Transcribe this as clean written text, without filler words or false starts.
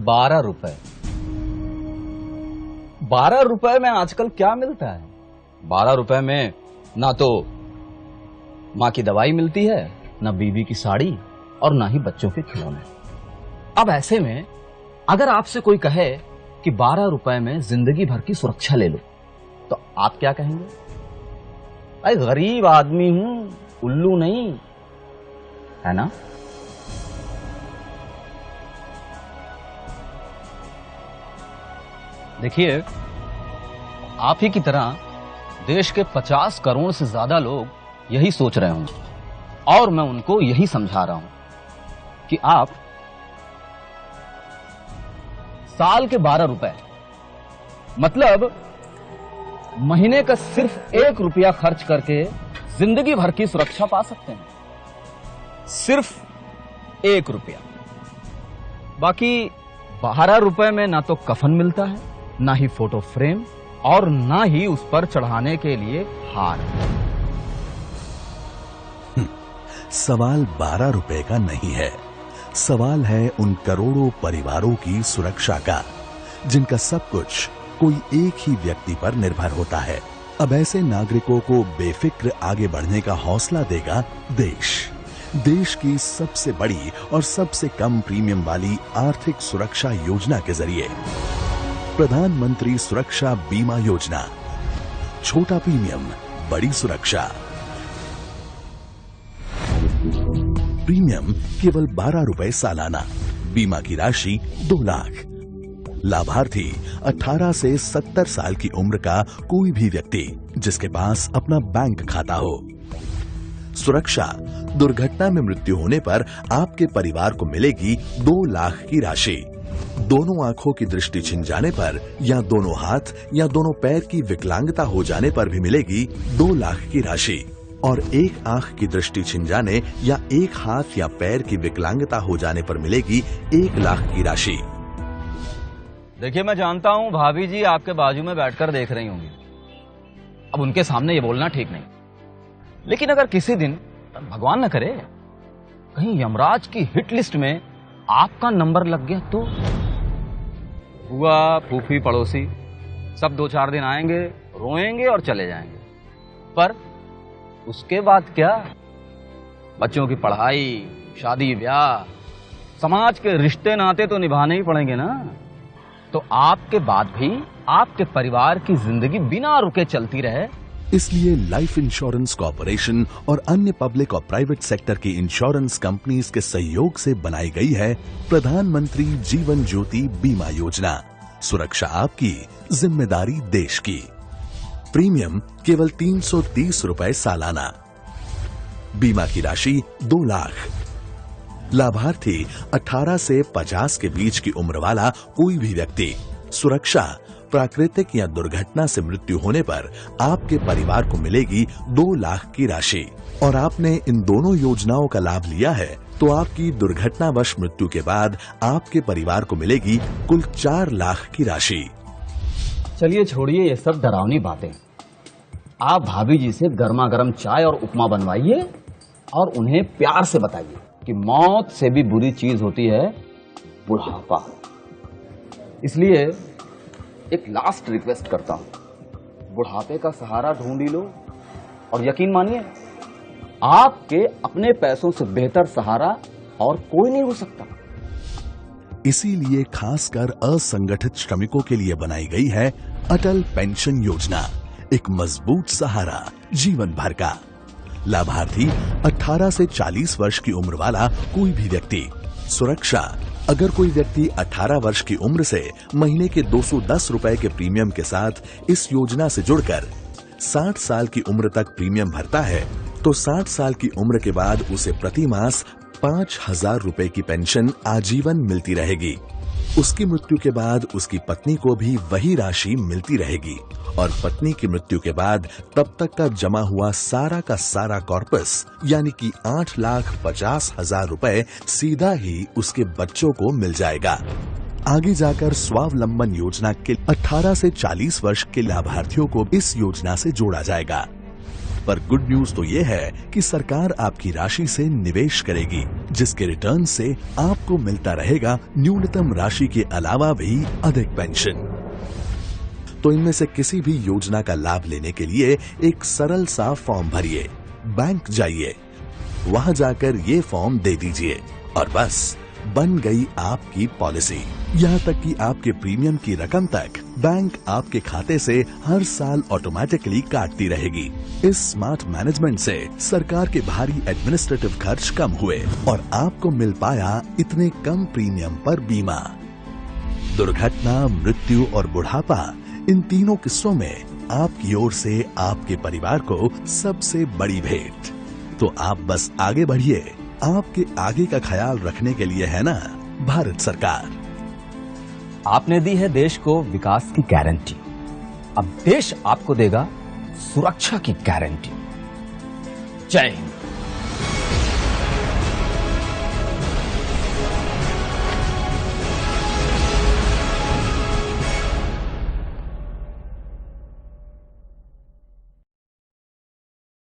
12 रुपए। 12 रुपए में आजकल क्या मिलता है? 12 रुपए में ना तो माँ की दवाई मिलती है, ना बीवी की साड़ी और ना ही बच्चों के खिलौने। अब ऐसे में अगर आपसे कोई कहे कि 12 रुपए में जिंदगी भर की सुरक्षा ले लो, तो आप क्या कहेंगे? भाई गरीब आदमी हूं, उल्लू नहीं, है ना? देखिए, आप ही की तरह देश के 50 करोड़ से ज्यादा लोग यही सोच रहे होंगे और मैं उनको यही समझा रहा हूं कि आप साल के 12 रुपए मतलब महीने का सिर्फ 1 रुपया खर्च करके जिंदगी भर की सुरक्षा पा सकते हैं। सिर्फ 1 रुपया। बाकी 12 रुपए में ना तो कफन मिलता है, ना ही फोटो फ्रेम और ना ही उस पर चढ़ाने के लिए हार। सवाल 12 रुपए का नहीं है, सवाल है उन करोड़ों परिवारों की सुरक्षा का जिनका सब कुछ कोई एक ही व्यक्ति पर निर्भर होता है। अब ऐसे नागरिकों को बेफिक्र आगे बढ़ने का हौसला देगा देश की सबसे बड़ी और सबसे कम प्रीमियम वाली आर्थिक सुरक्षा योजना के जरिए। प्रधानमंत्री सुरक्षा बीमा योजना। छोटा प्रीमियम, बड़ी सुरक्षा। प्रीमियम केवल 12 रुपए सालाना। बीमा की राशि 2 लाख। लाभार्थी 18 से 70 साल की उम्र का कोई भी व्यक्ति जिसके पास अपना बैंक खाता हो। सुरक्षा, दुर्घटना में मृत्यु होने पर आपके परिवार को मिलेगी 2 लाख की राशि। दोनों आंखों की दृष्टि छिन जाने पर या दोनों हाथ या दोनों पैर की विकलांगता हो जाने पर भी मिलेगी 2 लाख की राशि। और एक आंख की दृष्टि छिन जाने या एक हाथ या पैर की विकलांगता हो जाने पर मिलेगी 1 लाख की राशि। देखिए, मैं जानता हूं भाभी जी आपके बाजू में बैठकर देख रही होंगी। अब उनके सामने ये बोलना ठीक नहीं, लेकिन अगर किसी दिन भगवान न करे कहीं यमराज की हिट लिस्ट में आपका नंबर लग गया तो बुआ, फूफी, पड़ोसी सब 2-4 दिन आएंगे, रोएंगे और चले जाएंगे। पर उसके बाद क्या? बच्चों की पढ़ाई, शादी, ब्याह, समाज के रिश्ते नाते तो निभाने ही पड़ेंगे ना। तो आपके बाद भी आपके परिवार की जिंदगी बिना रुके चलती रहे। इसलिए लाइफ इंश्योरेंस कॉर्पोरेशन और अन्य पब्लिक और प्राइवेट सेक्टर की इंश्योरेंस कंपनीज के सहयोग से बनाई गई है प्रधानमंत्री जीवन ज्योति बीमा योजना। सुरक्षा आपकी, जिम्मेदारी देश की। प्रीमियम केवल 330 रुपए सालाना। बीमा की राशि 2 लाख। लाभार्थी 18 से 50 के बीच की उम्र वाला कोई भी व्यक्ति। सुरक्षा, प्राकृतिक या दुर्घटना से मृत्यु होने पर आपके परिवार को मिलेगी 2 लाख की राशि। और आपने इन दोनों योजनाओं का लाभ लिया है तो आपकी दुर्घटनावश मृत्यु के बाद आपके परिवार को मिलेगी कुल 4 लाख की राशि। चलिए छोड़िए ये सब डरावनी बातें। आप भाभी जी से गर्मा गर्म चाय और उपमा बनवाइए और उन्हें प्यार से बताइए कि मौत से भी बुरी चीज होती है बुढ़ापा। इसलिए एक लास्ट रिक्वेस्ट करता हूं, बुढ़ापे का सहारा ढूंढ ही लो और यकीन मानिए आपके अपने पैसों से बेहतर सहारा और कोई नहीं हो सकता। इसीलिए खासकर असंगठित श्रमिकों के लिए बनाई गई है अटल पेंशन योजना। एक मजबूत सहारा जीवन भर का। लाभार्थी 18 से 40 वर्ष की उम्र वाला कोई भी व्यक्ति। सुरक्षा, अगर कोई व्यक्ति 18 वर्ष की उम्र से महीने के 210 रुपए के प्रीमियम के साथ इस योजना से जुड़कर 60 साल की उम्र तक प्रीमियम भरता है तो 60 साल की उम्र के बाद उसे प्रति मास 5,000 रुपए की पेंशन आजीवन मिलती रहेगी। उसकी मृत्यु के बाद उसकी पत्नी को भी वही राशि मिलती रहेगी और पत्नी की मृत्यु के बाद तब तक का जमा हुआ सारा का सारा कॉर्पस यानी कि 8,50,000 रुपए सीधा ही उसके बच्चों को मिल जाएगा। आगे जाकर स्वावलंबन योजना के 18 से 40 वर्ष के लाभार्थियों को इस योजना से जोड़ा जाएगा। पर गुड न्यूज तो ये है कि सरकार आपकी राशि से निवेश करेगी, जिसके रिटर्न से आपको मिलता रहेगा न्यूनतम राशि के अलावा भी अधिक पेंशन। तो इनमें से किसी भी योजना का लाभ लेने के लिए एक सरल सा फॉर्म भरिए, बैंक जाइए, वहां जाकर ये फॉर्म दे दीजिए और बस बन गई आपकी पॉलिसी। यहाँ तक कि आपके प्रीमियम की रकम तक बैंक आपके खाते से हर साल ऑटोमेटिकली काटती रहेगी। इस स्मार्ट मैनेजमेंट से सरकार के भारी एडमिनिस्ट्रेटिव खर्च कम हुए और आपको मिल पाया इतने कम प्रीमियम पर बीमा। दुर्घटना, मृत्यु और बुढ़ापा, इन तीनों किस्सों में आपकी ओर से आपके परिवार को सबसे बड़ी भेंट। तो आप बस आगे बढ़िए, आपके आगे का ख्याल रखने के लिए है ना भारत सरकार। आपने दी है देश को विकास की गारंटी, अब देश आपको देगा सुरक्षा की गारंटी। जय हिंद।